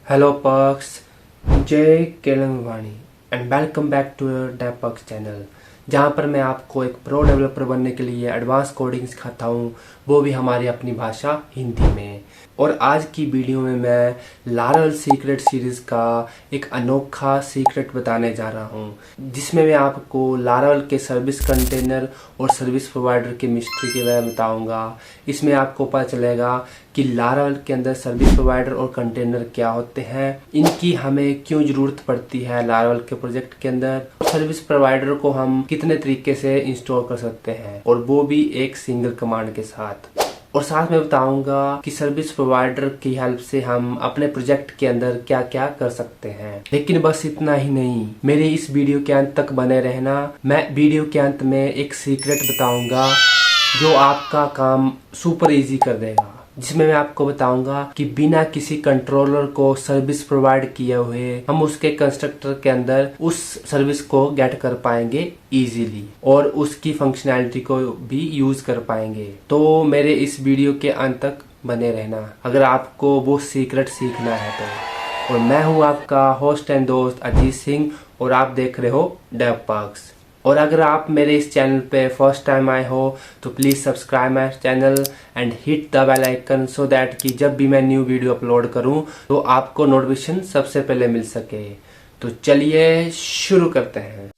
Hello Perks, जय केलंगवाणी and welcome back to Dev Perks channel, जहाँ पर मैं आपको एक प्रो डेवलपर बनने के लिए एडवांस कोडिंग सिखाता हूँ, वो भी हमारी अपनी भाषा हिंदी में। और आज की वीडियो में मैं लारावेल सीक्रेट सीरीज़ का एक अनोखा सीक्रेट बताने जा रहा हूँ, जिसमें मैं आपको लारावेल के सर्विस कंटेनर और सर्विस प्रोवाइडर की मिस्ट्री के बारे में बताऊँगा। इसमें आपको पता चलेगा कि लारावेल के अंदर सर्विस प्रोवाइडर और कंटेनर क्या होते हैं, इनकी हमें क्यों ज़रूरत पड़ती है लारावेल के प्रोजेक्ट के अंदर, सर्विस प्रोवाइडर को हम कितने तरीके से इंस्टॉल कर सकते हैं, और वो भी एक सिंगल कमांड के साथ। और साथ में बताऊंगा कि सर्विस प्रोवाइडर की हेल्प से हम अपने प्रोजेक्ट के अंदर क्या क्या कर सकते हैं। लेकिन बस इतना ही नहीं, मेरे इस वीडियो के अंत तक बने रहना। मैं वीडियो के अंत में एक सीक्रेट बताऊंगा जो आपका काम सुपर इजी कर देगा, जिसमें मैं आपको बताऊंगा कि बिना किसी कंट्रोलर को सर्विस प्रोवाइड किए हुए हम उसके कंस्ट्रक्टर के अंदर उस सर्विस को गेट कर पाएंगे इजीली, और उसकी फंक्शनैलिटी को भी यूज कर पाएंगे। तो मेरे इस वीडियो के अंत तक बने रहना अगर आपको वो सीक्रेट सीखना है तो। और मैं हूँ आपका होस्ट एंड दोस्त अजीत सिंह, और आप देख रहे हो डेव पर्क्स। और अगर आप मेरे इस चैनल पे फर्स्ट टाइम आए हो तो please subscribe my channel and hit the bell icon, so that कि जब भी मैं न्यू वीडियो अपलोड करूं तो आपको नोटिफिकेशन सबसे पहले मिल सके। तो चलिए शुरू करते हैं।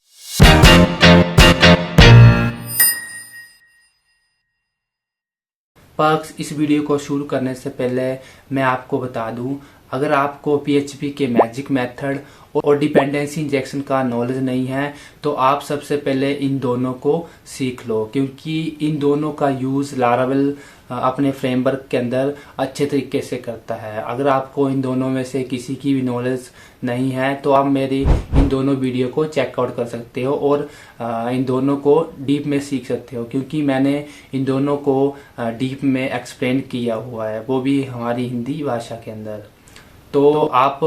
पर्क्स, इस वीडियो को शुरू करने से पहले मैं आपको बता दूं, अगर आपको PHP के मैजिक मेथड और डिपेंडेंसी इंजेक्शन का नॉलेज नहीं है तो आप सबसे पहले इन दोनों को सीख लो, क्योंकि इन दोनों का यूज़ लारावेल अपने फ्रेमवर्क के अंदर अच्छे तरीके से करता है। अगर आपको इन दोनों में से किसी की भी नॉलेज नहीं है तो आप मेरी इन दोनों वीडियो को चेकआउट कर सकते हो और इन दोनों को डीप में सीख सकते हो, क्योंकि मैंने इन दोनों को डीप में एक्सप्लेन किया हुआ है, वो भी हमारी हिंदी भाषा के अंदर। तो आप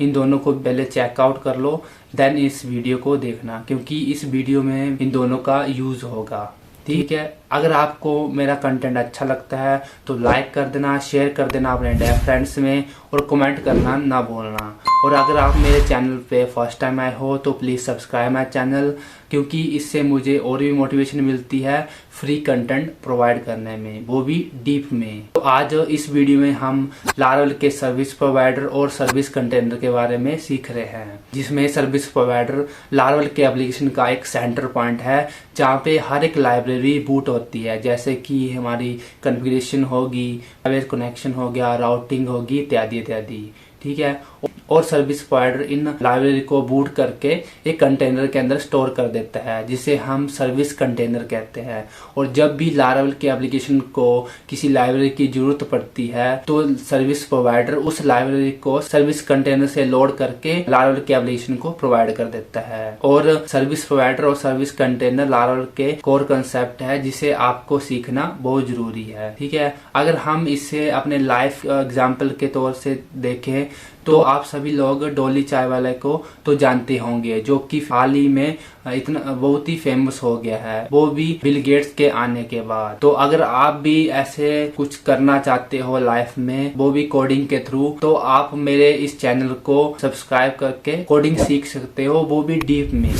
इन दोनों को पहले चेकआउट कर लो, देन इस वीडियो को देखना, क्योंकि इस वीडियो में इन दोनों का यूज़ होगा। ठीक है, अगर आपको मेरा कंटेंट अच्छा लगता है तो लाइक कर देना, शेयर कर देना अपने डेव फ्रेंड्स में, और कमेंट करना ना भूलना। और अगर आप मेरे चैनल पे फर्स्ट टाइम आए हो तो प्लीज़ सब्सक्राइब माय चैनल, क्योंकि इससे मुझे और भी मोटिवेशन मिलती है फ्री कंटेंट प्रोवाइड करने में, वो भी डीप में। तो आज इस वीडियो में हम लारावेल के सर्विस प्रोवाइडर और सर्विस कंटेनर के बारे में सीख रहे हैं, जिसमें सर्विस प्रोवाइडर लारावेल के एप्लीकेशन का एक सेंटर पॉइंट है, जहाँ पे हर एक लाइब्रेरी बूट होती है, जैसे कि हमारी कॉन्फ़िगरेशन होगी, वेब कनेक्शन हो गया, राउटिंग होगी, इत्यादि इत्यादि। ठीक है, और सर्विस प्रोवाइडर इन लाइब्रेरी को बूट करके एक कंटेनर के अंदर स्टोर कर देता है, जिसे हम सर्विस कंटेनर कहते हैं। और जब भी लारावेल के एप्लीकेशन को किसी लाइब्रेरी की जरूरत पड़ती है तो सर्विस प्रोवाइडर उस लाइब्रेरी को सर्विस कंटेनर से लोड करके लारावेल के एप्लीकेशन को प्रोवाइड कर देता है। और सर्विस प्रोवाइडर और सर्विस कंटेनर लारावेल के कोर कंसेप्ट है, जिसे आपको सीखना बहुत जरूरी है। ठीक है, अगर हम इसे अपने लाइफ एग्जाम्पल के तौर से देखें तो आप सभी लोग डॉली चाय वाले को तो जानते होंगे, जो कि हाल ही में इतना बहुत ही फेमस हो गया है, वो भी बिल गेट्स के आने के बाद। तो अगर आप भी ऐसे कुछ करना चाहते हो लाइफ में, वो भी कोडिंग के थ्रू, तो आप मेरे इस चैनल को सब्सक्राइब करके कोडिंग सीख सकते हो, वो भी डीप में,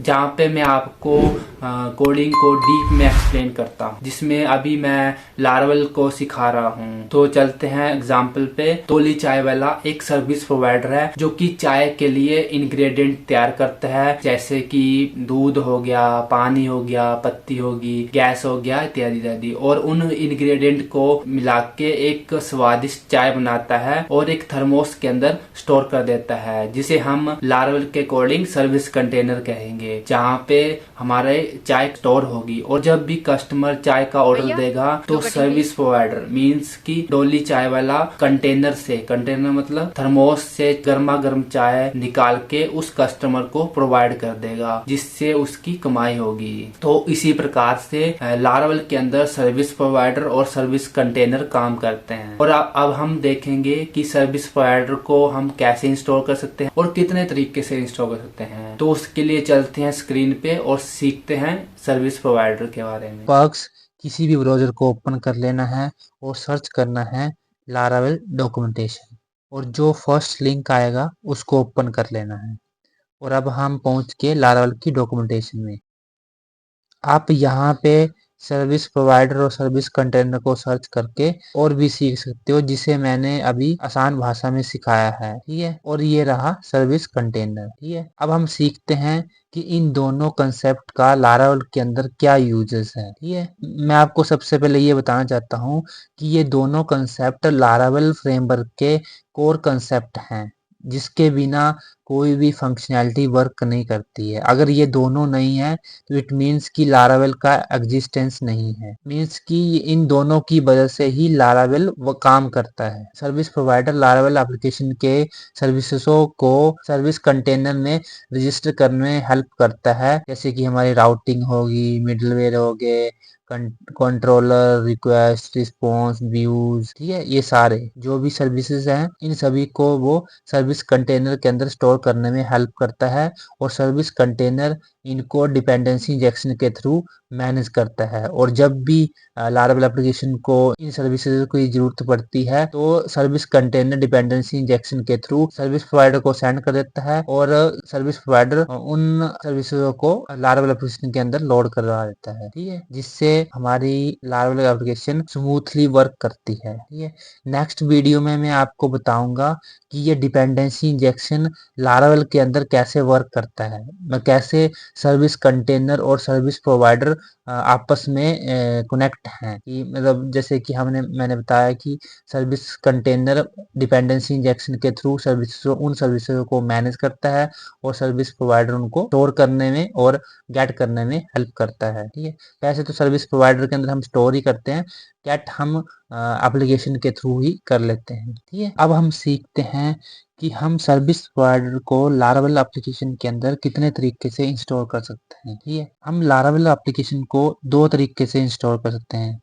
जहाँ पे मैं आपको कोडिंग को डीप में एक्सप्लेन करता हूँ, जिसमें अभी मैं लारावेल को सिखा रहा हूँ। तो चलते हैं एग्जाम्पल पे। डॉली चाय वाला एक सर्विस प्रोवाइडर है जो कि चाय के लिए इंग्रेडिएंट तैयार करता है, जैसे कि दूध हो गया, पानी हो गया, पत्ती होगी, गैस हो गया, इत्यादि इत्यादि, और उन इंग्रेडिएंट को मिला के एक स्वादिष्ट चाय बनाता है और एक थर्मोस के अंदर स्टोर कर देता है, जिसे हम लारावेल के अकॉर्डिंग सर्विस कंटेनर कहेंगे, जहाँ पे हमारे चाय स्टोर होगी। और जब भी कस्टमर चाय का ऑर्डर देगा तो सर्विस प्रोवाइडर मींस की डॉली चाय वाला कंटेनर से, कंटेनर मतलब थर्मोस से गर्मा गर्म चाय निकाल के उस कस्टमर को प्रोवाइड कर देगा, जिससे उसकी कमाई होगी। तो इसी प्रकार से लारावेल के अंदर सर्विस प्रोवाइडर और सर्विस कंटेनर काम करते हैं। और अब हम देखेंगे कि सर्विस प्रोवाइडर को हम कैसे इंस्टॉल कर सकते हैं और कितने तरीके से इंस्टॉल कर सकते हैं। तो उसके लिए चलते हैं स्क्रीन पे और सीखते हैं सर्विस प्रोवाइडर के बारे में। पर्क्स, किसी भी ब्राउज़र को ओपन कर लेना है और सर्च करना है लारावेल डॉक्यूमेंटेशन। और जो फर्स्ट लिंक आएगा उसको ओपन कर लेना है। और अब हम पहुंच के लारावेल की डॉक्यूमेंटेशन में। आप यहाँ पे सर्विस प्रोवाइडर और सर्विस कंटेनर को सर्च करके और भी सीख सकते हो, जिसे मैंने अभी आसान भाषा में सिखाया है। ठीक है, और ये रहा सर्विस कंटेनर। ठीक है, अब हम सीखते हैं कि इन दोनों कंसेप्ट का लारावेल के अंदर क्या यूजेस है। ठीक है, मैं आपको सबसे पहले ये बताना चाहता हूँ कि ये दोनों कंसेप्ट लारावेल फ्रेमवर्क के कोर कंसेप्ट हैं, जिसके बिना कोई भी फंक्शनैलिटी वर्क नहीं करती है। अगर ये दोनों नहीं है तो इट मीन्स कि लारावेल का एग्जिस्टेंस नहीं है, मीन्स कि इन दोनों की वजह से ही लारावेल वो काम करता है। सर्विस प्रोवाइडर लारावेल एप्लीकेशन के सर्विसेसों को सर्विस कंटेनर में रजिस्टर करने में हेल्प करता है, जैसे कि हमारी राउटिंग होगी, मिडलवेयर हो गए, कंट्रोलर, रिक्वेस्ट, रिस्पॉन्स, व्यूज। ठीक है, ये सारे जो भी सर्विसेज हैं इन सभी को वो सर्विस कंटेनर के अंदर स्टोर करने में हेल्प करता है। और सर्विस कंटेनर इनको डिपेंडेंसी इंजेक्शन के थ्रू मैनेज करता है। और जब भी लारावेल एप्लीकेशन को इन सर्विसेज की जरूरत पड़ती है तो सर्विस कंटेनर डिपेंडेंसी इंजेक्शन के थ्रू सर्विस प्रोवाइडर को सेंड कर देता है, और सर्विस प्रोवाइडर उन सर्विसेज को लारावेल एप्लीकेशन के अंदर लोड करवा देता है। ठीक है, जिससे हमारी लारावेल एप्लीकेशन स्मूथली वर्क करती है। ठीक है, नेक्स्ट वीडियो में मैं आपको बताऊंगा कि ये डिपेंडेंसी इंजेक्शन लारावेल के अंदर कैसे वर्क करता है, मैं कैसे सर्विस कंटेनर और सर्विस प्रोवाइडर आपस में कनेक्ट हैं। कि मतलब जैसे कि मैंने बताया कि सर्विस कंटेनर डिपेंडेंसी इंजेक्शन के थ्रू सर्विस उन सर्विसेज को मैनेज करता है, और सर्विस प्रोवाइडर उनको स्टोर करने में और गेट करने में हेल्प करता है। ठीक है, वैसे तो सर्विस प्रोवाइडर के अंदर हम स्टोर ही करते हैं, गेट हम एप्लीकेशन के थ्रू ही कर लेते हैं। ठीक है, अब हम सीखते हैं कि हम सर्विस प्रोवाइडर को लारावेल एप्लीकेशन के अंदर कितने तरीके से इंस्टॉल कर सकते हैं। ठीक है, हम लारावेल एप्लीकेशन को दो तरीके से इंस्टॉल कर सकते हैं।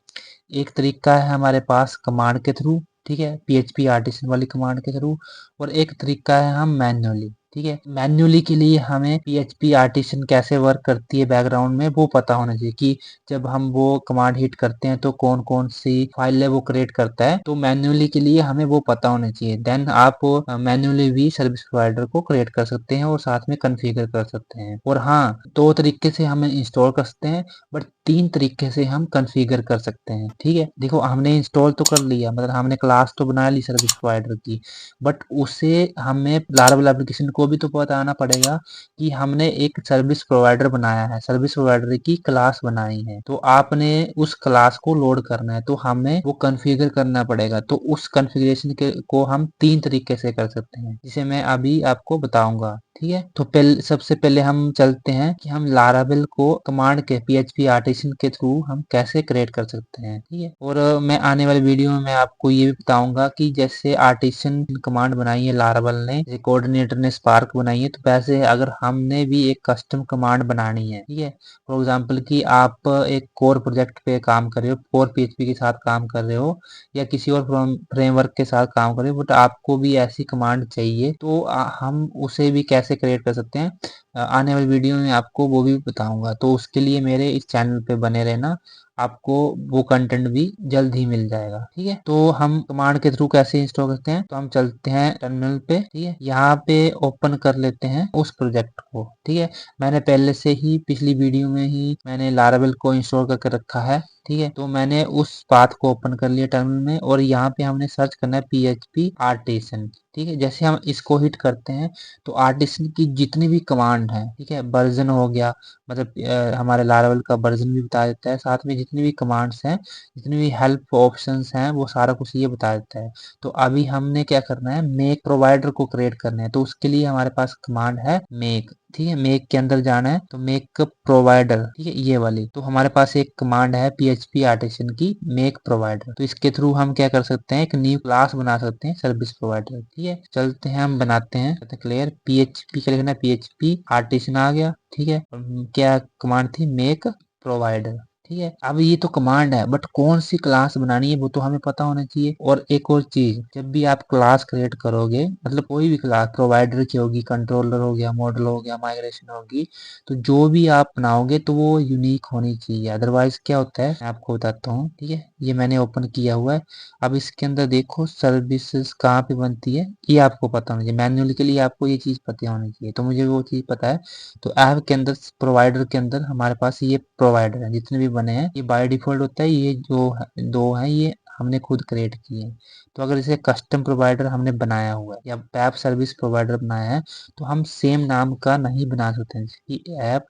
एक तरीका है हमारे पास कमांड के थ्रू, ठीक है, PHP आर्टिसन वाली कमांड के थ्रू। और एक तरीका है हम मैन्युअली। ठीक है, मैन्युअली के लिए हमें PHP आर्टिसन कैसे वर्क करती है बैकग्राउंड में वो पता होना चाहिए, कि जब हम वो कमांड हिट करते हैं तो कौन कौन सी फाइल है वो क्रिएट करता है। तो मैन्युअली के लिए हमें वो पता होना चाहिए, देन आप मैन्युअली भी सर्विस प्रोवाइडर को क्रिएट कर सकते हैं और साथ में कन्फिगर कर सकते हैं। और हाँ, दो तरीके से हम इंस्टॉल कर सकते हैं, बट तीन तरीके से हम कॉन्फ़िगर कर सकते हैं। ठीक है, देखो हमने इंस्टॉल तो कर लिया, मतलब हमने क्लास तो बना ली सर्विस प्रोवाइडर की, बट उसे हमें लारावेल एप्लीकेशन को भी तो बताना पड़ेगा कि हमने एक सर्विस प्रोवाइडर बनाया है, सर्विस प्रोवाइडर की क्लास बनाई है, तो आपने उस क्लास को लोड करना है, तो हमें वो कॉन्फ़िगर करना पड़ेगा। तो उस कॉन्फ़िगरेशन के को हम तीन तरीके से कर सकते हैं, जिसे मैं अभी आपको बताऊंगा। ठीक है, तो सबसे पहले हम चलते हैं कि हम लारावेल को कमांड के PHP आर्टिसन के थ्रू हम कैसे क्रिएट कर सकते हैं। ठीक है, और मैं आने वाले वीडियो में मैं आपको ये भी बताऊंगा कि जैसे आर्टिसन कमांड बनाई है लारावेल ने, जैसे कोऑर्डिनेटर ने स्पार्क बनाई है, तो वैसे अगर हमने भी एक कस्टम कमांड बनानी है, ठीक है, फॉर एग्जाम्पल कि आप एक कोर प्रोजेक्ट पे काम कर रहे हो, कोर PHP के साथ काम कर रहे हो, या किसी और फ्रेमवर्क के साथ काम कर रहे हो, बट आपको भी ऐसी कमांड चाहिए, तो हम उसे भी कैसे क्रिएट कर सकते हैं आने वाली वीडियो में आपको वो भी बताऊंगा। तो उसके लिए मेरे इस चैनल पे बने रहना, आपको वो कंटेंट भी जल्द ही मिल जाएगा। ठीक है, तो हम कमांड के थ्रू कैसे इंस्टॉल करते हैं, तो हम चलते हैं टर्मिनल पे। ठीक है, यहाँ पे ओपन कर लेते हैं उस प्रोजेक्ट को। ठीक है, मैंने पहले से ही पिछली वीडियो में ही मैंने लारावेल को इंस्टॉल करके रखा है। ठीक है, तो मैंने उस पाथ को ओपन कर लिया टर्मिनल में, और यहाँ पे हमने सर्च करना है PHP आर्टिसन। ठीक है, जैसे हम इसको हिट करते हैं तो आर्टिसन की जितनी भी कमांड है, ठीक है, वर्जन हो गया, मतलब हमारे लारावेल का वर्जन भी बता देता है, साथ में जितनी भी कमांड्स हैं, जितनी भी हेल्प ऑप्शंस हैं, वो सारा कुछ ये बता देता है। तो अभी हमने क्या करना है, मेक प्रोवाइडर को क्रिएट करना है, तो उसके लिए हमारे पास कमांड है मेक। ठीक है, मेक के अंदर जाना है, तो मेक प्रोवाइडर, ठीक है, ये वाली। तो हमारे पास एक कमांड है PHP आर्टिसन की, मेक प्रोवाइडर। तो इसके थ्रू हम क्या कर सकते हैं, एक न्यू क्लास बना सकते हैं सर्विस प्रोवाइडर। ठीक है, चलते हैं हम बनाते हैं, क्लियर PHP का लिखना है, PHP आर्टिसन आ गया। ठीक है, क्या कमांड थी, मेक प्रोवाइडर। ठीक है, अब ये तो कमांड है, बट कौन सी क्लास बनानी है वो तो हमें पता होना चाहिए। और एक और चीज, जब भी आप क्लास क्रिएट करोगे, मतलब कोई भी क्लास प्रोवाइडर की होगी, कंट्रोलर हो गया, मॉडल हो गया, माइग्रेशन होगी, तो जो भी आप बनाओगे तो वो यूनिक होनी चाहिए, अदरवाइज क्या होता है मैं आपको बताता हूँ। ठीक है, ये मैंने ओपन किया हुआ है। अब इसके अंदर देखो सर्विसेज कहाँ पे बनती है, ये आपको पता होना चाहिए। मैन्युअली के लिए आपको ये चीज़ पता होनी चाहिए, तो मुझे वो चीज़ पता है। तो ऐप के अंदर प्रोवाइडर के अंदर हमारे पास ये प्रोवाइडर है, जितने भी बने हैं ये बाय डिफॉल्ट होता है। ये जो दो हैं ये हमने खुद क्रिएट किए हैं। तो अगर इसे कस्टम प्रोवाइडर हमने बनाया हुआ है या ऐप सर्विस प्रोवाइडर बनाया है, तो हम सेम नाम का नहीं बना सकते हैं, जैसे कि ऐप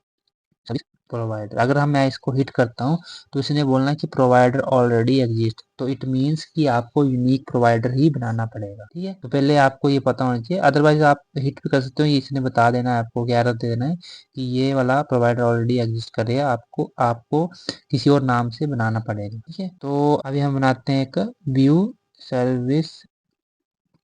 सर्विस प्रोवाइडर। अगर मैं इसको हिट करता हूँ तो इसने बोलना है कि प्रोवाइडर ऑलरेडी एग्जिस्ट, तो इट मीन्स कि आपको यूनिक प्रोवाइडर ही बनाना पड़ेगा। ठीक है, तो पहले आपको ये पता होना चाहिए, अदरवाइज आप हिट भी कर सकते हो। इसने बता देना है आपको, क्या एरर दे देना है कि ये वाला प्रोवाइडर ऑलरेडी एग्जिस्ट कर रहा है, आपको आपको किसी और नाम से बनाना पड़ेगा। ठीक है, तो अभी हम बनाते हैं एक व्यू सर्विस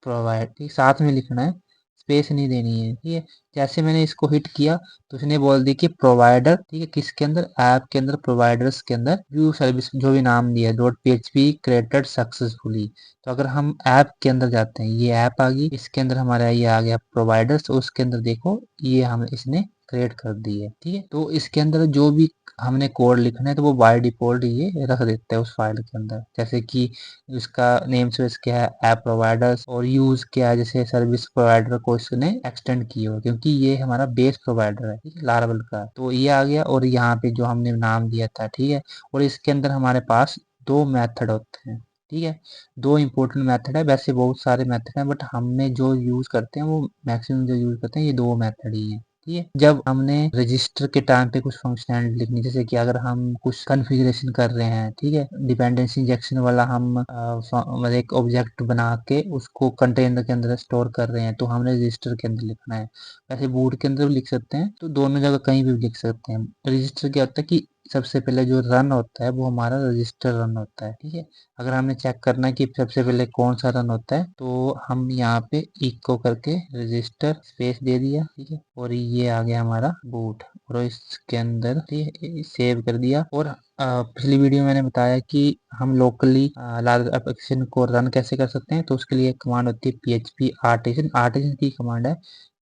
प्रोवाइड, ठीक साथ में लिखना है, स्पेस नहीं देनी है। ठीक है, जैसे मैंने इसको हिट किया तो उसने बोल दी कि प्रोवाइडर, ठीक है, किसके अंदर, ऐप के अंदर, प्रोवाइडर्स के अंदर व्यू सर्विस जो भी नाम दिया है डॉट php क्रिएटेड सक्सेसफुली। तो अगर हम ऐप के अंदर जाते हैं, ये ऐप आ गई, इसके अंदर हमारा ये आ गया प्रोवाइडर्स, तो उसके अंदर देखो ये हम इसने क्रिएट कर दी है। ठीक है, तो इसके अंदर जो भी हमने कोड लिखना है तो वो बाय डिफॉल्ट ये रख देता है उस फाइल के अंदर। जैसे कि उसका नेम स्पेस क्या है, ऐप प्रोवाइडर्स, और यूज क्या है, जैसे सर्विस प्रोवाइडर को इसने एक्सटेंड किया हो, क्योंकि ये हमारा बेस प्रोवाइडर है, ठीक है, लारावेल का। तो ये आ गया, और यहाँ पे जो हमने नाम दिया था, ठीक है। और इसके अंदर हमारे पास दो मेथड होते हैं। ठीक है, दो इंपॉर्टेंट मेथड है, वैसे बहुत सारे मेथड हैं, बट हमने जो यूज करते हैं वो मैक्सिमम जो यूज करते हैं ये दो मेथड ही है। ठीक है, जब हमने रजिस्टर के टाइम पे कुछ फंक्शनैलिटी लिखनी, जैसे कि अगर हम कुछ कॉन्फ़िगरेशन कर रहे हैं, ठीक है, डिपेंडेंसी इंजेक्शन वाला, हम मतलब एक ऑब्जेक्ट बना के उसको कंटेनर के अंदर स्टोर कर रहे हैं, तो हमने रजिस्टर के अंदर लिखना है। वैसे बूट के अंदर भी लिख सकते हैं, तो दोनों जगह कहीं भी लिख सकते हैं। रजिस्टर क्या होता है कि सबसे पहले जो रन होता है वो हमारा रजिस्टर रन होता है। ठीक है, अगर हमें चेक करना है कि सबसे पहले कौन सा रन होता है, तो हम यहाँ पे इको करके रजिस्टर स्पेस दे दिया। ठीक है, और ये आ गया हमारा बूट, और इसके अंदर सेव कर दिया। और पिछली वीडियो में मैंने बताया कि हम लोकली लार्ज एप्लीकेशन को रन कैसे कर सकते हैं, तो उसके लिए कमांड होती है php आर्टिजन। आर्टिजन की कमांड है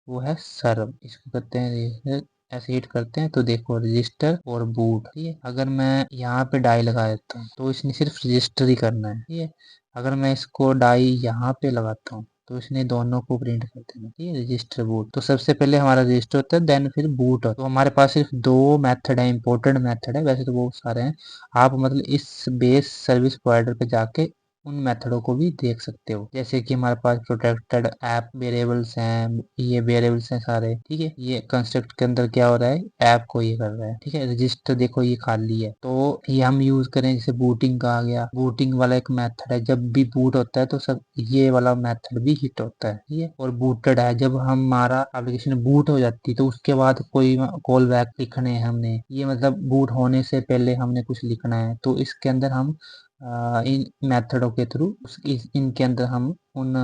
वो है सर्व, इसको करते हैं ऐसे हिट करते हैं तो देखो रजिस्टर और बूट। ठीक है, अगर मैं यहाँ पे डाई लगा देता हूँ तो इसने सिर्फ रजिस्टर ही करना है। ठीक है, अगर मैं इसको डाई यहाँ पे लगाता हूँ तो इसने दोनों को प्रिंट कर देना। ठीक है, रजिस्टर बूट, तो सबसे पहले हमारा रजिस्टर होता है, देन फिर बूट होता है। तो हमारे पास सिर्फ दो मेथड है, इंपॉर्टेंट मेथड है, वैसे तो बहुत सारे हैं। आप मतलब इस बेस सर्विस प्रोवाइडर पे जाके उन मेथडों को भी देख सकते हो, जैसे कि हमारे पास प्रोटेक्टेड ऐप वेरिएबल्स हैं, ये वेरिएबल्स हैं सारे। ठीक है, ये कंस्ट्रक्ट के अंदर क्या हो रहा है, ऐप को ये कर रहा है। ठीक है, रजिस्टर देखो ये खाली है, तो ये हम यूज करें, जैसे बूटिंग का आ गया, बूटिंग वाला एक मेथड है, जब भी बूट होता है तो सब ये वाला मेथड भी हिट होता है। ठीक है, और बूटेड है, जब हमारा एप्लीकेशन बूट हो जाती है तो उसके बाद कोई कॉल बैक लिखने हैं हमने, ये मतलब बूट होने से पहले हमने कुछ लिखना है, तो इसके अंदर हम इन मेथडों के थ्रू इनके अंदर हम उन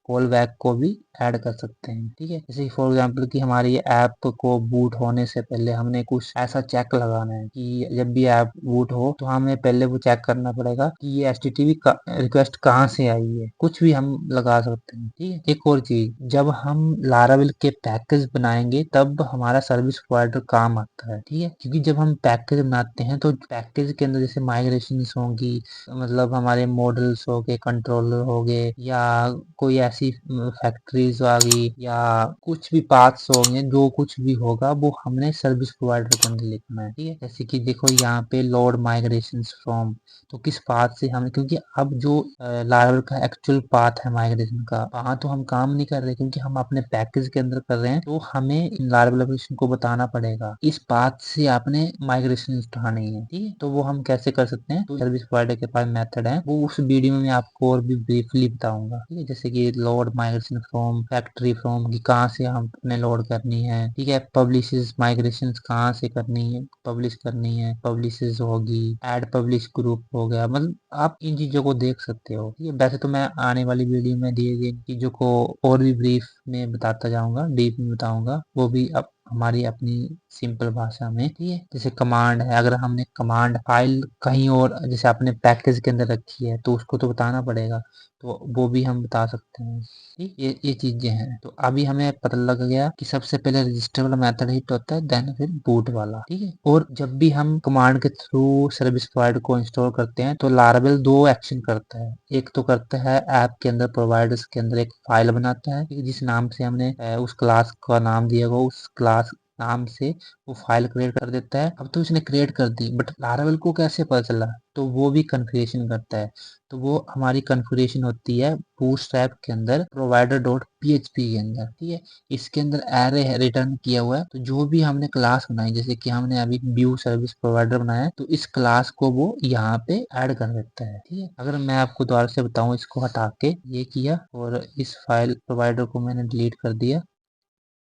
कॉल बैक को भी ऐड कर सकते हैं। ठीक है, जैसे फॉर एग्जांपल कि हमारी ऐप को बूट होने से पहले हमने कुछ ऐसा चेक लगाना है कि जब भी ऐप बूट हो तो हमें पहले वो चेक करना पड़ेगा कि ये HTTP का रिक्वेस्ट कहाँ से आई है, कुछ भी हम लगा सकते हैं। ठीक है, एक और चीज, जब हम लारावेल के पैकेज बनाएंगे तब हमारा सर्विस प्रोवाइडर काम आता है। ठीक है, क्योंकि जब हम पैकेज बनाते हैं तो पैकेज के अंदर जैसे माइग्रेशन होंगी, मतलब हमारे मॉडल्स हो गए, कंट्रोलर हो गए, या कोई ऐसी फैक्ट्रीज आ गई, या कुछ भी पाथ्स होंगे, जो कुछ भी होगा वो हमने सर्विस प्रोवाइडर के अंदर लिखना है। ठीक है, जैसे कि देखो यहाँ पे लोड माइग्रेशन फ्रॉम, तो किस पाथ से हमें, क्योंकि अब जो लारावेल का एक्चुअल पाथ है माइग्रेशन का, वहाँ तो हम काम नहीं कर रहे क्योंकि हम अपने पैकेज के अंदर कर रहे हैं, तो हमें इन लारावेल एप्लीकेशन को बताना पड़ेगा इस पाथ से आपने माइग्रेशन उठानी है। ठीक है, तो वो हम कैसे कर सकते हैं, तो सर्विस प्रोवाइडर के पास मेथड है, वो उस वीडियो में मैं आपको और भी ब्रीफली बताऊंगा। ठीक है, जैसे कि load migration from factory from, कि कहाँ से हमने लोड करनी है। ठीक है, पब्लिशेस माइग्रेशन कहाँ से करनी है, पब्लिश करनी है, पब्लिशेस होगी, ऐड पब्लिश ग्रुप हो गया, मतलब आप इन चीजों को देख सकते हो। ठीक है, वैसे तो मैं आने वाली वीडियो में दिए गए चीजों को और भी ब्रीफ में बताता जाऊंगा, डीप में बताऊंगा, वो भी अब हमारी अपनी सिंपल भाषा में। ठीक है, जैसे कमांड है, अगर हमने कमांड फाइल कहीं और जैसे अपने पैकेज के अंदर रखी है तो उसको तो बताना पड़ेगा। तो वो भी हम बता सकते हैं। ठीक, ये चीजें हैं। तो अभी हमें पता लग गया कि सबसे पहले रजिस्टर वाला मेथड हिट होता है, देन फिर बूट वाला। ठीक है, और जब भी हम कमांड के थ्रू सर्विस प्रोवाइडर को इंस्टॉल करते हैं तो लारावेल दो एक्शन करता है। एक तो करता है ऐप के अंदर, प्रोवाइडर्स के अंदर एक फाइल बनाता है, जिस नाम से हमने उस क्लास का नाम दिया होगा, उस क्लास नाम से वो फाइल क्रिएट कर देता है। अब तो इसने क्रिएट कर दी, बट लारावेल को कैसे पता चला? तो वो भी कन्फिग्रेशन करता है। तो वो हमारी कन्फिग्रेशन होती है बूटस्ट्रैप के अंदर प्रोवाइडर डॉट पीएचपी के अंदर। ठीक है, इसके अंदर एरे है रिटर्न किया हुआ है। तो जो भी हमने क्लास बनाई, जैसे कि हमने अभी व्यू सर्विस प्रोवाइडर बनाया है, तो इस क्लास को वो यहाँ पे ऐड कर देता है। ठीक है, अगर मैं आपको दोबारा से बताऊं, इसको हटा के ये किया और इस फाइल प्रोवाइडर को मैंने डिलीट कर दिया।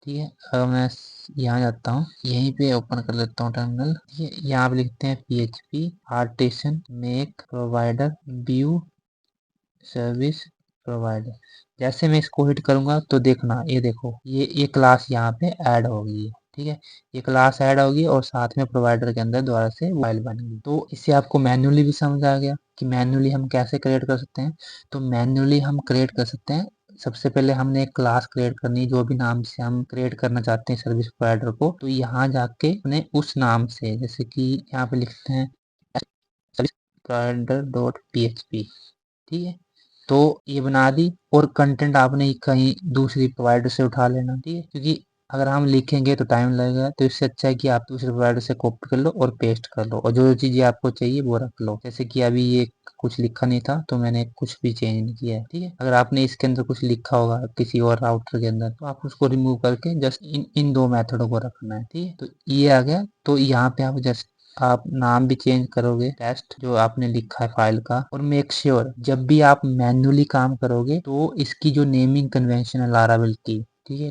ठीक है, अब मैं यहाँ जाता हूँ, यहीं पे ओपन कर लेता हूँ टर्मिनल। ठीक है, यहाँ पे लिखते हैं PHP artisan make provider view service provider. जैसे मैं इसको हिट करूंगा तो देखना, ये देखो ये क्लास यहाँ पे ऐड होगी। ठीक है, ये क्लास ऐड होगी और साथ में प्रोवाइडर के अंदर दोबारा से फाइल बनेगी। तो इससे आपको मैन्युअली भी समझ आ गया कि मैन्युअली हम कैसे क्रिएट कर सकते हैं। तो मैन्युअली हम क्रिएट कर सकते हैं, सबसे पहले हमने एक क्लास क्रिएट करनी है, जो भी नाम से हम क्रिएट करना चाहते हैं सर्विस प्रोवाइडर को। तो यहाँ जाके अपने उस नाम से, जैसे कि यहाँ पे लिखते हैं सर्विस प्रोवाइडर डॉट PHP। ठीक है, तो ये बना दी और कंटेंट आपने कहीं दूसरी प्रोवाइडर से उठा लेना। ठीक है, क्योंकि अगर हम लिखेंगे तो टाइम लगेगा, तो इससे अच्छा है कि आप दूसरे प्रोवाइडर से कॉपी कर लो और पेस्ट कर लो, और जो जो चीज़ें आपको चाहिए वो रख लो। जैसे कि अभी ये कुछ लिखा नहीं था तो मैंने कुछ भी चेंज नहीं किया है। ठीक है, अगर आपने इसके अंदर कुछ लिखा होगा किसी और राउटर के अंदर, तो आप उसको रिमूव करके जस्ट इन दो मेथडों को रखना है। ठीक है, तो ये आ गया। तो यहाँ पे आप जस्ट आप नाम भी चेंज करोगे टेस्ट जो आपने लिखा है फाइल का, और मेक श्योर जब भी आप मैन्युअली काम करोगे तो इसकी जो नेमिंग कन्वेंशन है लारावेल की, ठीक है,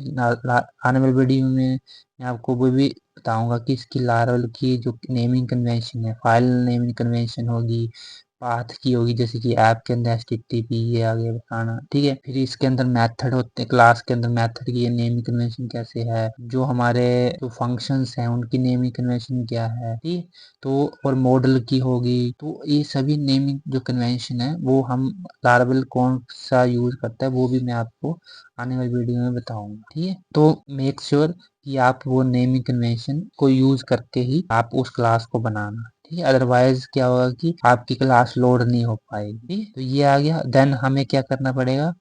आने वाले वीडियो में मैं आपको वो भी बताऊंगा कि इसकी लारावेल की जो नेमिंग कन्वेंशन है, फाइल नेमिंग कन्वेंशन होगी, पाथ की होगी, जैसे कि ऐप के अंदर HTTP ये आगे बताना। ठीक है, फिर इसके अंदर मेथड होते हैं, क्लास के अंदर मेथड की नेमिंग कन्वेंशन कैसे है, जो हमारे जो फंक्शंस हैं उनकी नेमिंग कन्वेंशन क्या है। ठीक, तो और मॉडल की होगी। तो ये सभी नेमिंग जो कन्वेंशन है वो हम लारावेल कौन सा यूज करता है वो भी मैं आपको आने वाली वीडियो में बताऊंगा। ठीक है, तो मेक श्योर कि आप वो नेमिंग कन्वेंशन को यूज करके ही आप उस क्लास को बनाना। ठीक है, अदरवाइज क्या होगा कि आपकी क्लास लोड नहीं हो पाएगी। ठीक है, तो ये आ गया। देन हमें क्या करना पड़ेगा,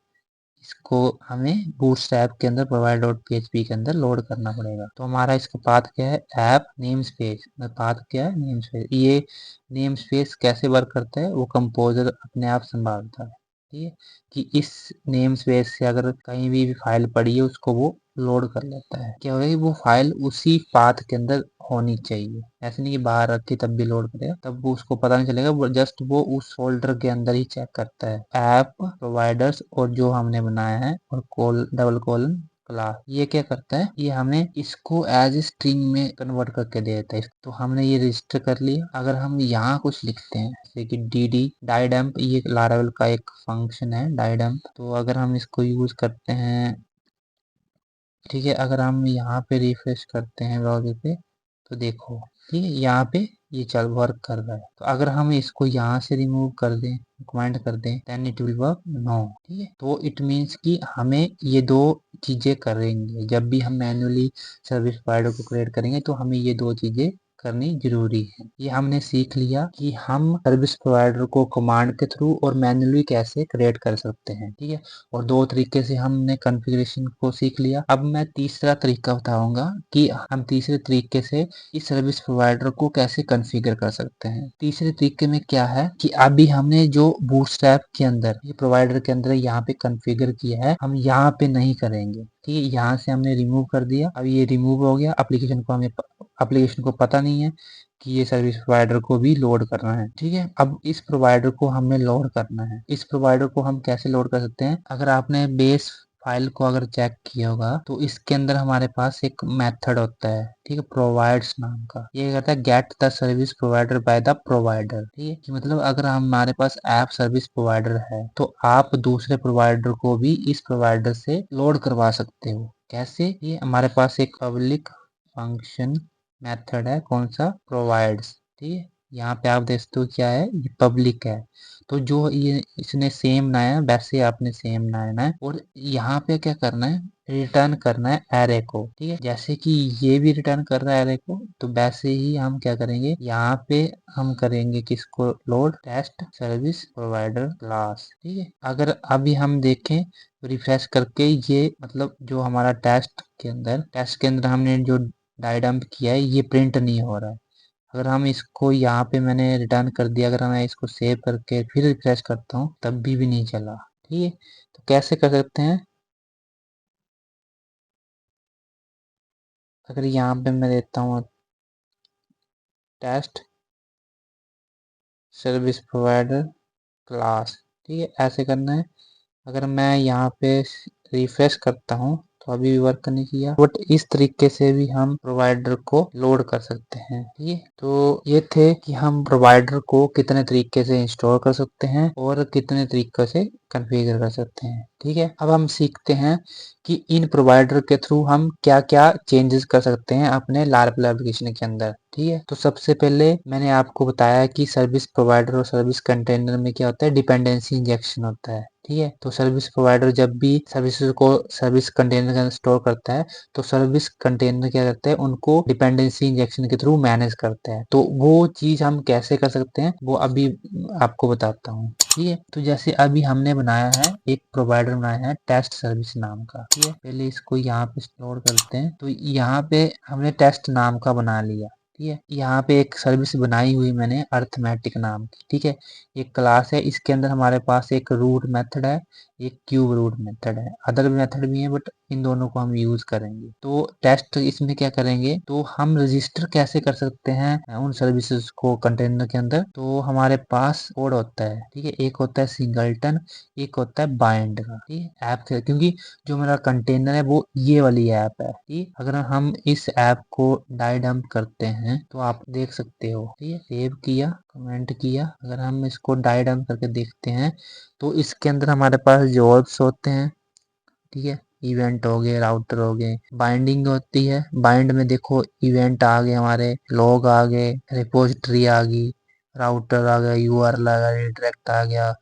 इसको हमें बूटस्ट्रैप के अंदर प्रोवाइड डॉट PHP के अंदर लोड करना पड़ेगा। तो हमारा इसका पाथ क्या है, ऐप नेम स्पेस, पाथ क्या है, नेम स्पेस। ये नेम स्पेस कैसे वर्क करता है, वो कंपोजर अपने आप संभालता है। ठीक है, कि इस नेम स्पेस से अगर कहीं भी फाइल पड़ी है उसको वो लोड कर लेता है। क्या होगा कि वो फाइल उसी पाथ के अंदर होनी चाहिए, ऐसे नहीं कि बाहर रखी तब भी लोड करेगा, तब वो उसको पता नहीं चलेगा, वो जस्ट वो उस फोल्डर के अंदर ही चेक करता है। ऐप प्रोवाइडर्स और जो हमने बनाया है और डबल कोलन क्लास, ये क्या करता है, ये हमें इसको एज ए स्ट्रिंग में कन्वर्ट करके दे देता है। तो हमने ये रजिस्टर कर लिया। अगर हम यहाँ कुछ लिखते हैं जैसे कि dd डाइडम्प, ये लारावेल का एक फंक्शन है डाइडम्प, तो अगर हम इसको यूज करते हैं, ठीक है, अगर हम यहाँ पे रिफ्रेश करते हैं ब्राउज़र पे तो देखो, ठीक है, यहाँ पे ये चल वर्क कर रहा है। तो अगर हम इसको यहाँ से रिमूव कर दें, कमेंट कर दें, then it will work no. ठीक है, तो इट मीन्स कि हमें ये दो चीजें करेंगे जब भी हम मैन्युअली सर्विस प्रोवाइडर को क्रिएट करेंगे, तो हमें ये दो चीजें करनी जरूरी है। ये हमने सीख लिया कि हम सर्विस प्रोवाइडर को कमांड के थ्रू और मैन्युअली कैसे क्रिएट कर सकते हैं। ठीक है, और दो तरीके से हमने कॉन्फ़िगरेशन को सीख लिया। अब मैं तीसरा तरीका बताऊंगा कि हम तीसरे तरीके से इस सर्विस प्रोवाइडर को कैसे कॉन्फ़िगर कर सकते हैं। तीसरे तरीके में क्या है कि अभी हमने जो बूटस्ट्रैप के अंदर ये प्रोवाइडर के अंदर यहाँ पे कॉन्फ़िगर किया है, हम यहाँ पे नहीं करेंगे। ठीक है, यहाँ से हमने रिमूव कर दिया। अब ये रिमूव हो गया, एप्लीकेशन को पता नहीं है कि ये सर्विस प्रोवाइडर को भी लोड करना है। ठीक है, अब इस प्रोवाइडर को हमें लोड करना है। इस प्रोवाइडर को हम कैसे लोड कर सकते हैं, अगर आपने बेस फाइल को अगर चेक किया होगा तो इसके अंदर हमारे पास एक मेथड होता है, ठीक है, प्रोवाइड्स नाम का। ये कहता है get the service provider by the provider. ठीक है, कि मतलब अगर हमारे पास ऐप सर्विस प्रोवाइडर है तो आप दूसरे प्रोवाइडर को भी इस प्रोवाइडर से लोड करवा सकते हो। कैसे, ये हमारे पास एक पब्लिक फंक्शन मेथड है, कौन सा, प्रोवाइड्स। ठीक है, यहाँ पे आप देख सकते हो क्या है, ये पब्लिक है। तो जो ये इसने सेम बनाया है वैसे आपने सेम बनाना है, और यहाँ पे क्या करना है, रिटर्न करना है एरे को। ठीक है, जैसे कि ये भी रिटर्न कर रहा है एरे को, तो वैसे ही हम क्या करेंगे, यहाँ पे हम करेंगे किसको load, test service provider class. ठीक है, अगर अभी हम देखें रिफ्रेश करके, ये मतलब जो हमारा टेस्ट के अंदर हमने जो डाई डंप किया है ये प्रिंट नहीं हो रहा है। अगर हम इसको यहाँ पे मैंने रिटर्न कर दिया, अगर मैं इसको सेव करके फिर रिफ्रेश करता हूँ तब भी नहीं चला। ठीक है, तो कैसे कर सकते हैं, अगर यहाँ पे मैं देता हूँ टेस्ट सर्विस प्रोवाइडर क्लास, ठीक है, ऐसे करना है। अगर मैं यहाँ पे रिफ्रेश करता हूँ तो अभी भी वर्क नहीं किया, बट इस तरीके से भी हम प्रोवाइडर को लोड कर सकते हैं। ठीक है, तो ये थे कि हम प्रोवाइडर को कितने तरीके से इंस्टॉल कर सकते हैं और कितने तरीके से कॉन्फ़िगर कर सकते हैं। ठीक है, अब हम सीखते हैं कि इन प्रोवाइडर के थ्रू हम क्या क्या चेंजेस कर सकते हैं अपने लारपल एप्लीकेशन के अंदर। ठीक है, तो सबसे पहले मैंने आपको बताया कि सर्विस प्रोवाइडर और सर्विस कंटेनर में क्या होता है, डिपेंडेंसी इंजेक्शन होता है। ठीक है, तो सर्विस प्रोवाइडर जब भी सर्विसेज को सर्विस कंटेनर के अंदर स्टोर करता है, तो सर्विस कंटेनर क्या करता है, उनको डिपेंडेंसी इंजेक्शन के थ्रू मैनेज करता है। तो वो चीज हम कैसे कर सकते हैं वो अभी आपको बताता हूँ। ठीक है, तो जैसे अभी हमने बनाया है एक प्रोवाइडर बनाया है टेस्ट सर्विस नाम का। ठीक है, पहले इसको यहाँ पे स्टोर करते हैं। तो यहाँ पे हमने टेस्ट नाम का बना लिया। ठीक है, यहाँ पे एक सर्विस बनाई हुई मैंने अर्थमेटिक नाम की। ठीक है, एक क्लास है, इसके अंदर हमारे पास एक रूट मेथड है, एक क्यूब रूट मेथड है, अदर मेथड भी है बट इन दोनों को हम यूज करेंगे। तो टेस्ट इसमें क्या करेंगे, तो हम रजिस्टर कैसे कर सकते हैं उन सर्विसेज को कंटेनर के अंदर। तो हमारे पास कोड होता है। ठीक है, एक होता है सिंगलटन, एक होता है बाइंड का। ठीक है, ऐप से, क्योंकि जो मेरा कंटेनर है वो ये वाली ऐप है। ठीक, अगर हम इस ऐप को डाई डंप करते हैं तो आप देख सकते हो। ठीक है, सेव किया, कमेंट किया, अगर हम इसको डाई डंप करके देखते हैं तो इसके अंदर हमारे पास जॉब्स होते हैं। ठीक है, इवेंट हो गए, राउटर हो गए, बाइंडिंग होती है, बाइंड में देखो इवेंट आ गए, हमारे लॉग आ गए, रिपोजिटरी आ गई, राउटर आ गया, यूआरएल आ गया, रिडायरेक्ट आ गया।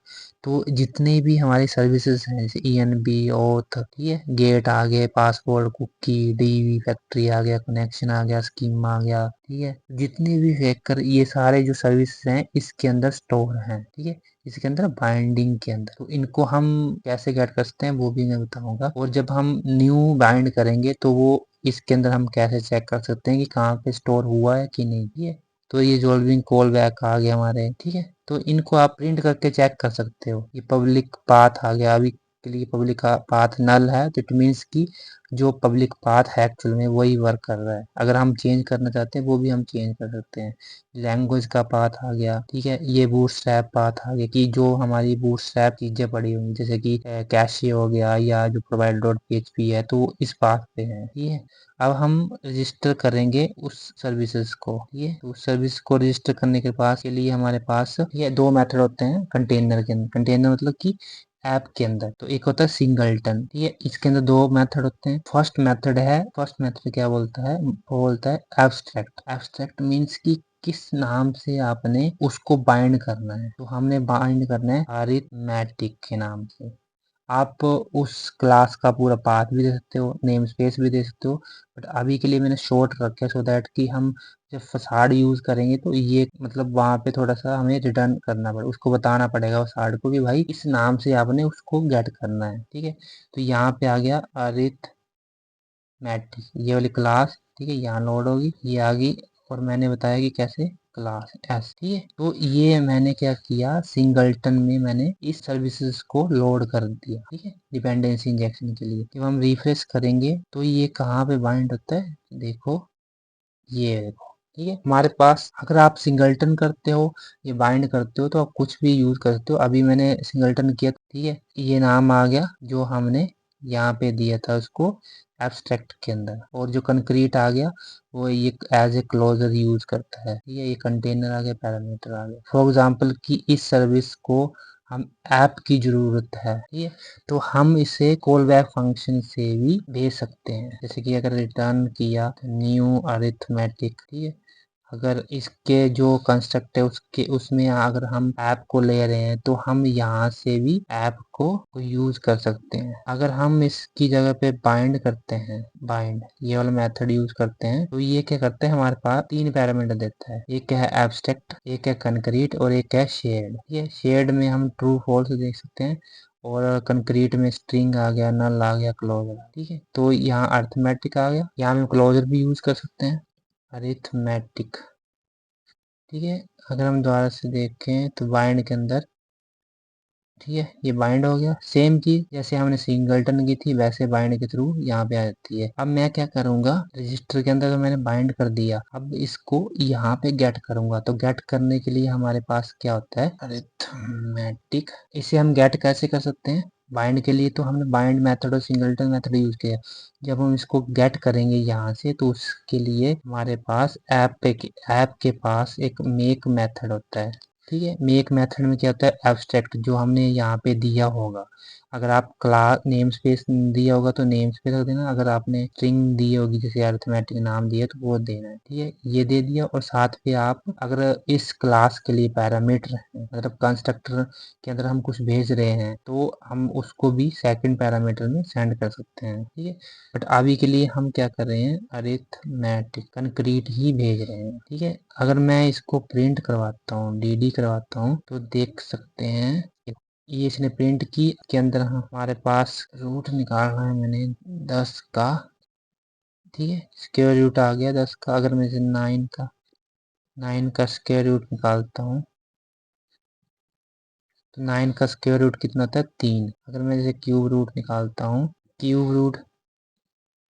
तो जितने भी हमारी सर्विसेज हैं जैसे ईएनबी, ओथ, ठीक है, गेट आ गए, पासवर्ड, कुकी, डीवी फैक्ट्री आ गया, कनेक्शन आ गया, स्कीम आ गया। ठीक है, जितने भी फैक्टर, ये सारे जो सर्विसेज हैं इसके अंदर स्टोर हैं। ठीक है, इसके अंदर बाइंडिंग के अंदर, तो इनको हम कैसे गेट कर सकते हैं वो भी मैं बताऊंगा। और जब हम न्यू बाइंड करेंगे तो वो इसके अंदर हम कैसे चेक कर सकते हैं कि कहाँ पे स्टोर हुआ है कि नहीं। ठीक है, तो ये रिजॉल्विंग कॉल बैक आ गया हमारे। ठीक है, तो इनको आप प्रिंट करके चेक कर सकते हो। ये पब्लिक पाथ आ गया, अभी के लिए पब्लिक का पाथ नल है, तो इट मीन्स कि जो पब्लिक पाथ है एक्चुअल में वही वर्क कर रहा है। अगर हम चेंज करना चाहते हैं वो भी हम चेंज कर सकते हैं। लैंग्वेज का पाथ आ गया। ठीक है, ये बूटस्ट्रैप पाथ आ गया कि जो हमारी बूटस्ट्रैप चीजें पड़ी हुई जैसे कि कैशे हो गया या जो प्रोवाइड डॉट पीएचपी है, तो इस पाथ पे है। ठीक है, अब हम रजिस्टर करेंगे उस सर्विसेज को। ठीक है, तो उस सर्विस को रजिस्टर करने के पास के लिए हमारे पास ये दो मेथड होते हैं कंटेनर के अंदर। कंटेनर मतलब कि ऐप के अंदर, तो एक होता है सिंगलटन। ठीक है, इसके अंदर दो मेथड होते हैं। फर्स्ट मेथड क्या बोलता है, वो बोलता है एब्स्ट्रैक्ट। एब्स्ट्रैक्ट मीन्स कि किस नाम से आपने उसको बाइंड करना है। तो हमने बाइंड करना है अरिथमेटिक के नाम से। आप उस क्लास का पूरा पाथ भी दे सकते हो, नेम स्पेस भी दे सकते हो, बट अभी के लिए मैंने शॉर्ट रखा है सो दैट कि हम जब फसाड यूज करेंगे तो ये मतलब वहां पे थोड़ा सा हमें रिटर्न करना पड़े, उसको बताना पड़ेगा फसाड को कि भाई इस नाम से आपने उसको गेट करना है। ठीक है, तो यहाँ पे आ गया अरिथमेटिक, ये वाली क्लास। ठीक है, यहाँ लोड होगी, ये आ गई, और मैंने बताया कि कैसे क्लास एस। ठीक है, तो ये मैंने क्या किया, सिंगलटन में मैंने इस सर्विसेज को लोड कर दिया। ठीक है, डिपेंडेंसी इंजेक्शन के लिए जब हम रिफ्रेश करेंगे तो ये कहाँ पे बाइंड होता है, देखो, ये देखो। ठीक है, हमारे पास अगर आप सिंगलटन करते हो, ये बाइंड करते हो, तो आप कुछ भी यूज करते हो। अभी मैंने सिंगलटन किया। ठीक है, ये नाम आ गया जो हमने यहाँ पे दिया था उसको एब्स्ट्रैक्ट के अंदर, और जो कंक्रीट आ गया वो ये एज ए क्लोजर यूज करता है। ठीक है, ये कंटेनर आ गया, पैरामीटर आ गया। फॉर एग्जाम्पल कि इस सर्विस को हम ऐप की जरूरत है। ठीक है, तो हम इसे कॉल बैक फंक्शन से भी भेज सकते हैं। जैसे कि अगर रिटर्न किया न्यू अरिथमेटिक, ठीक है, अगर इसके जो कंस्ट्रक्ट है उसके उसमें अगर हम ऐप को ले रहे हैं तो हम यहाँ से भी ऐप को यूज कर सकते हैं। अगर हम इसकी जगह पे बाइंड करते हैं, बाइंड ये वाला मेथड यूज करते हैं, तो ये क्या करते हैं, हमारे पास 3 पैरामीटर देता है। एक है एब्स्ट्रैक्ट, एक है कंक्रीट और एक है शेड। ये शेड में हम ट्रू फॉल्स देख सकते हैं और कंक्रीट में स्ट्रिंग आ गया, नल आ गया, क्लोजर। ठीक है, तो यहाँ अर्थमेटिक आ गया, यहाँ हम क्लोजर भी यूज कर सकते हैं, अरिथमेटिक। ठीक है, अगर हम दोबारा से देखें तो बाइंड के अंदर, ठीक है, ये बाइंड हो गया। सेम चीज जैसे हमने सिंगलटन की थी वैसे बाइंड के थ्रू यहाँ पे आ जाती है। अब मैं क्या करूंगा, रजिस्टर के अंदर तो मैंने बाइंड कर दिया, अब इसको यहाँ पे गेट करूंगा। तो गेट करने के लिए हमारे पास क्या होता है, अरिथमेटिक। इसे हम गेट कैसे कर सकते हैं, बाइंड के लिए तो हमने बाइंड मेथड और सिंगलटन मेथड यूज किया। जब हम इसको गेट करेंगे यहाँ से तो उसके लिए हमारे पास ऐप के पास एक मेक मेथड होता है। ठीक है, मेक मेथड में क्या होता है, एब्स्ट्रैक्ट जो हमने यहाँ पे दिया होगा। अगर आप क्लास नेम स्पेस दिया होगा तो नेम स्पेस रख देना, अगर आपने स्ट्रिंग दी होगी जैसे अरिथमेटिक नाम दिया तो वो देना है। ठीक है, ये दे दिया और साथ पे आप अगर इस क्लास के लिए पैरामीटर है, मतलब कंस्ट्रक्टर के अंदर हम कुछ भेज रहे हैं तो हम उसको भी सेकंड पैरामीटर में सेंड कर सकते हैं। ठीक है, बट अभी के लिए हम क्या कर रहे हैं, अरिथमेटिक कंक्रीट ही भेज रहे हैं। ठीक है, अगर मैं इसको प्रिंट करवाता हूँ, डी करवाता हूँ, तो देख सकते हैं ये इसने प्रिंट की के अंदर हमारे पास रूट निकालना है मैंने 10 का। ठीक है, स्क्वायर रूट आ गया 10 का। अगर मैं इसे 9 का स्क्वायर रूट निकालता हूँ तो 9 का स्क्वायर रूट कितना होता है, 3। अगर मैं जैसे क्यूब रूट निकालता हूँ, क्यूब रूट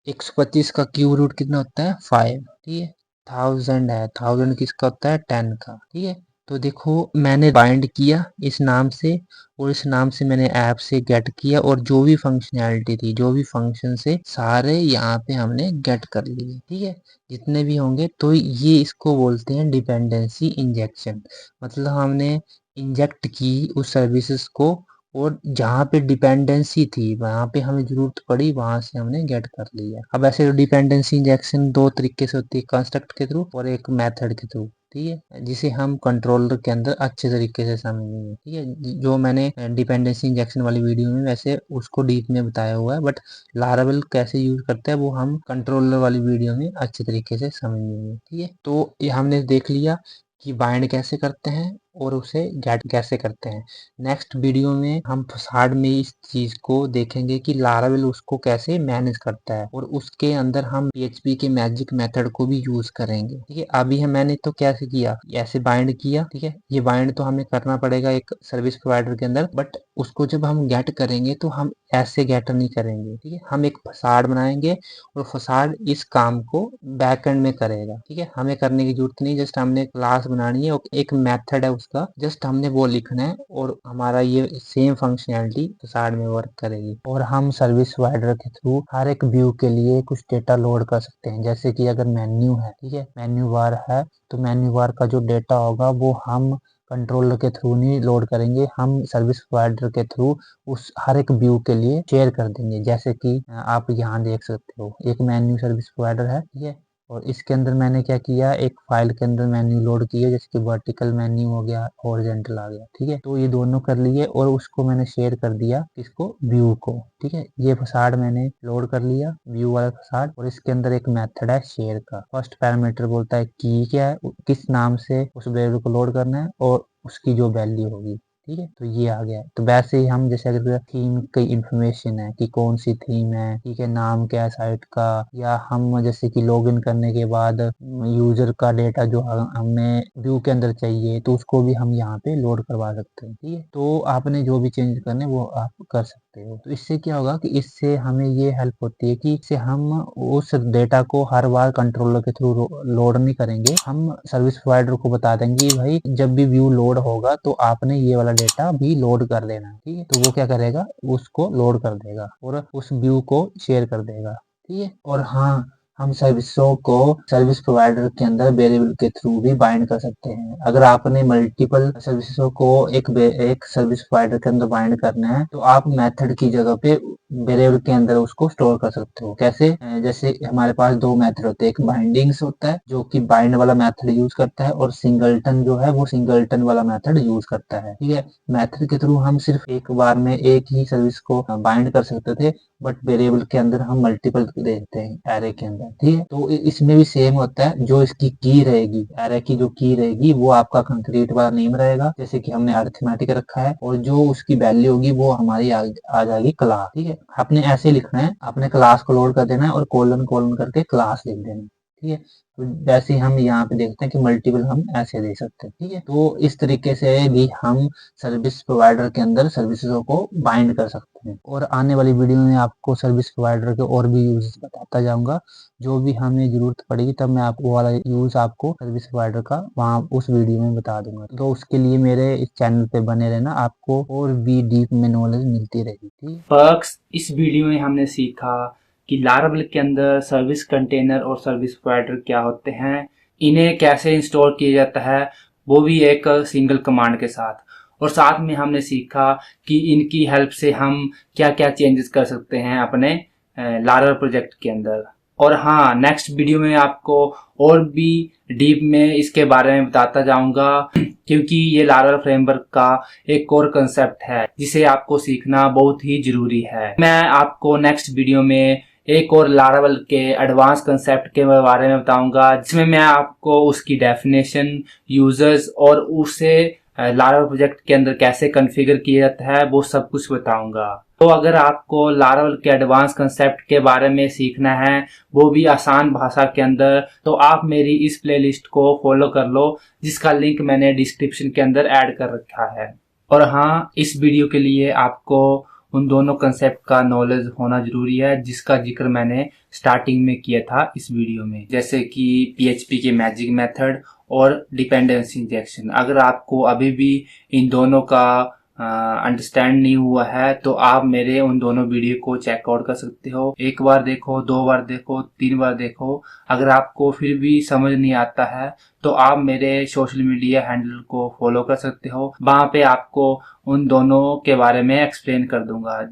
125 का क्यूब रूट कितना होता है, 5। ठीक है, 1000 है, 1000 किसका होता है, 10 का। ठीक है, तो देखो मैंने बाइंड किया इस नाम से और इस नाम से मैंने ऐप से गेट किया और जो भी फंक्शनैलिटी थी, जो भी फंक्शन से सारे यहाँ पे हमने गेट कर लिए। ठीक है, जितने भी होंगे, तो ये इसको बोलते हैं डिपेंडेंसी इंजेक्शन। मतलब हमने इंजेक्ट की उस सर्विसेज को और जहाँ पे डिपेंडेंसी थी वहाँ पे हमें जरूरत पड़ी वहां से हमने गेट कर लिया। अब ऐसे तो डिपेंडेंसी इंजेक्शन 2 तरीके से होती है, कंस्ट्रक्ट के थ्रू और एक मेथड के थ्रू। ठीक है, जिसे हम कंट्रोलर के अंदर अच्छे तरीके से समझेंगे। ठीक है, जो मैंने डिपेंडेंसी इंजेक्शन वाली वीडियो में वैसे उसको डीप में बताया हुआ है, बट लारावेल कैसे यूज करता है वो हम कंट्रोलर वाली वीडियो में अच्छे तरीके से समझेंगे। ठीक है, तो ये हमने देख लिया कि बाइंड कैसे करते हैं और उसे गेट कैसे करते हैं। नेक्स्ट वीडियो में हम फसाड में इस चीज को देखेंगे कि लारावेल उसको कैसे मैनेज करता है और उसके अंदर हम पीएचपी के मैजिक मेथड को भी यूज करेंगे। ठीक है, अभी हम मैंने तो कैसे किया, ऐसे बाइंड किया। ठीक है, ये बाइंड तो हमें करना पड़ेगा एक सर्विस प्रोवाइडर के अंदर, बट उसको जब हम गेट करेंगे तो हम ऐसे गेट नहीं करेंगे। ठीक है, हम एक फसाड बनाएंगे और फसाड इस काम को बैकएंड में करेगा। ठीक है, हमें करने की जरूरत नहीं, जस्ट हमने क्लास बनानी है और एक मेथड है उसका, जस्ट हमने वो लिखना है और हमारा ये सेम फंक्शनैलिटी फसाड में वर्क करेगी। और हम सर्विस प्रोवाइडर के थ्रू हर एक व्यू के लिए कुछ डेटा लोड कर सकते हैं। जैसे कि अगर मेन्यू है, ठीक है, मेन्यू बार है, तो मेन्यू बार का जो डेटा होगा वो हम कंट्रोलर के थ्रू नहीं लोड करेंगे, हम सर्विस प्रोवाइडर के थ्रू उस हर एक व्यू के लिए शेयर कर देंगे। जैसे कि आप यहाँ देख सकते हो एक मेन्यू सर्विस प्रोवाइडर है, ठीक है, और इसके अंदर मैंने क्या किया, एक फाइल के अंदर मेन्यू लोड किया, जैसे कि वर्टिकल मेन्यू हो गया, हॉरिजॉन्टल आ गया। ठीक है, तो ये दोनों कर लिए और उसको मैंने शेयर कर दिया इसको व्यू को। ठीक है, ये फसाड मैंने लोड कर लिया, व्यू वाला फसाड, और इसके अंदर एक मेथड है शेयर का। फर्स्ट पैरामीटर बोलता है की क्या है, किस नाम से उस वेरिएबल को लोड करना है और उसकी जो वैल्यू होगी। ठीक है, तो ये आ गया। तो वैसे ही हम जैसे अगर थीम की इंफॉर्मेशन है कि कौन सी थीम है, ठीक है, नाम क्या है साइट का, या हम जैसे कि लॉगिन करने के बाद यूजर का डेटा जो हमें व्यू के अंदर चाहिए तो उसको भी हम यहाँ पे लोड करवा सकते हैं। ठीक है, तो आपने जो भी चेंज करने वो आप कर सकते हो। तो इससे क्या होगा कि इससे हमें ये हेल्प होती है कि इससे हम उस डेटा को हर बार कंट्रोलर के थ्रू लोड नहीं करेंगे, हम सर्विस प्रोवाइडर को बता देंगे भाई जब भी व्यू लोड होगा तो आपने ये वाला डेटा भी लोड कर देना है। ठीक है, तो वो क्या करेगा, उसको लोड कर देगा और उस व्यू को शेयर कर देगा। ठीक है, और हाँ, हम सर्विसों को सर्विस प्रोवाइडर के अंदर वेरिएबल के थ्रू भी बाइंड कर सकते हैं। अगर आपने मल्टीपल सर्विसों को एक सर्विस प्रोवाइडर के अंदर बाइंड करना है तो आप मेथड की जगह पे वेरिएबल के अंदर उसको स्टोर कर सकते हो। कैसे? जैसे हमारे पास दो मेथड होते हैं, एक बाइंडिंग्स होता है जो कि बाइंड वाला मेथड यूज करता है, और सिंगलटन जो है वो सिंगलटन वाला मेथड यूज करता है। ठीक है, मेथड के थ्रू हम सिर्फ एक बार में एक ही सर्विस को बाइंड कर सकते थे, बट वेरिएबल के अंदर हम मल्टीपल देते हैं एरे के अंदर। ठीक है, तो इसमें भी सेम होता है। जो इसकी की रहेगी, एरे की जो की रहेगी वो आपका कंक्रीट वाला नेम रहेगा, जैसे कि हमने अरिथमेटिक रखा है, और जो उसकी वैल्यू होगी वो हमारी आ जाएगी क्लास। ठीक है, आपने ऐसे लिखना है, आपने क्लास को लोड कर देना है और कोलन कोलन करके क्लास लिख देना है। ठीक है, तो जैसे हम यहाँ पे देखते हैं कि मल्टीपल हम ऐसे दे सकते हैं। ठीक है, तो इस तरीके से भी हम सर्विस प्रोवाइडर के अंदर सर्विसेज को बाइंड कर सकते हैं। और आने वाली वीडियो में आपको सर्विस प्रोवाइडर के और भी यूज बताता जाऊंगा। जो भी हमें जरूरत पड़ेगी तब मैं आपको वाला यूज आपको सर्विस प्रोवाइडर का वहाँ उस वीडियो में बता दूंगा। तो उसके लिए मेरे इस चैनल पे बने रहना, आपको और भी डीप में नॉलेज मिलती रहेगी। ठीक। पर्क्स, इस वीडियो में हमने सीखा कि लारावेल के अंदर सर्विस कंटेनर और सर्विस प्रोवाइडर क्या होते हैं, इन्हें कैसे इंस्टॉल किया जाता है, वो भी एक सिंगल कमांड के साथ। और साथ में हमने सीखा कि इनकी हेल्प से हम क्या क्या चेंजेस कर सकते हैं अपने लारावेल प्रोजेक्ट के अंदर। और हाँ, नेक्स्ट वीडियो में आपको और भी डीप में इसके बारे में बताता जाऊंगा, क्योंकि ये लारावेल फ्रेमवर्क का एक और कंसेप्ट है जिसे आपको सीखना बहुत ही जरूरी है। मैं आपको नेक्स्ट वीडियो में एक और लारावेल के एडवांस कंसेप्ट के बारे में बताऊंगा, जिसमें मैं आपको उसकी डेफिनेशन, यूजर्स और उसे लारावेल प्रोजेक्ट के अंदर कैसे कॉन्फ़िगर किया जाता है वो सब कुछ बताऊंगा। तो अगर आपको लारावेल के एडवांस कंसेप्ट के बारे में सीखना है, वो भी आसान भाषा के अंदर, तो आप मेरी इस प्लेलिस्ट को फॉलो कर लो, जिसका लिंक मैंने डिस्क्रिप्शन के अंदर ऐड कर रखा है। और हाँ, इस वीडियो के लिए आपको उन दोनों कंसेप्ट का नॉलेज होना जरूरी है, जिसका जिक्र मैंने स्टार्टिंग में किया था इस वीडियो में, जैसे कि पीएचपी के मैजिक मेथड और डिपेंडेंसी इंजेक्शन। अगर आपको अभी भी इन दोनों का अंडरस्टैंड नहीं हुआ है तो आप मेरे उन दोनों वीडियो को चेकआउट कर सकते हो। एक बार देखो, दो बार देखो, तीन बार देखो। अगर आपको फिर भी समझ नहीं आता है तो आप मेरे सोशल मीडिया हैंडल को फॉलो कर सकते हो, वहां पे आपको उन दोनों के बारे में एक्सप्लेन कर दूंगा।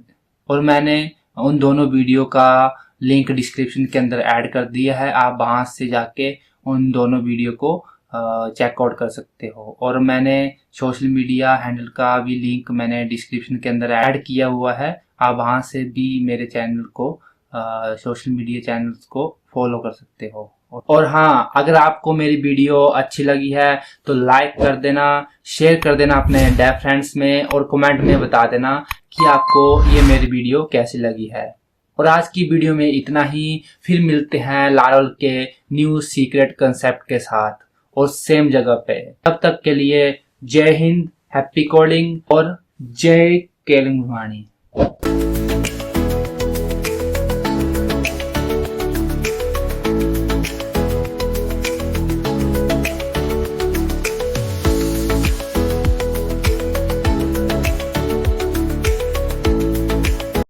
और मैंने उन दोनों वीडियो का लिंक डिस्क्रिप्शन के अंदर ऐड कर दिया है, आप वहां से जाके उन दोनों वीडियो को चेकआउट कर सकते हो। और मैंने सोशल मीडिया हैंडल का भी लिंक मैंने डिस्क्रिप्शन के अंदर ऐड किया हुआ है, आप वहां से भी मेरे चैनल को, सोशल मीडिया चैनल्स को फॉलो कर सकते हो। और हाँ, अगर आपको मेरी वीडियो अच्छी लगी है तो लाइक कर देना, शेयर कर देना अपने डेफ फ्रेंड्स में, और कमेंट में बता देना कि आपको ये मेरी वीडियो कैसी लगी है। और आज की वीडियो में इतना ही। फिर मिलते हैं लारावेल के न्यू सीक्रेट कंसेप्ट के साथ और सेम जगह पे। तब तक के लिए जय हिंद, हैप्पी कोडिंग और जय केलिंग भवानी।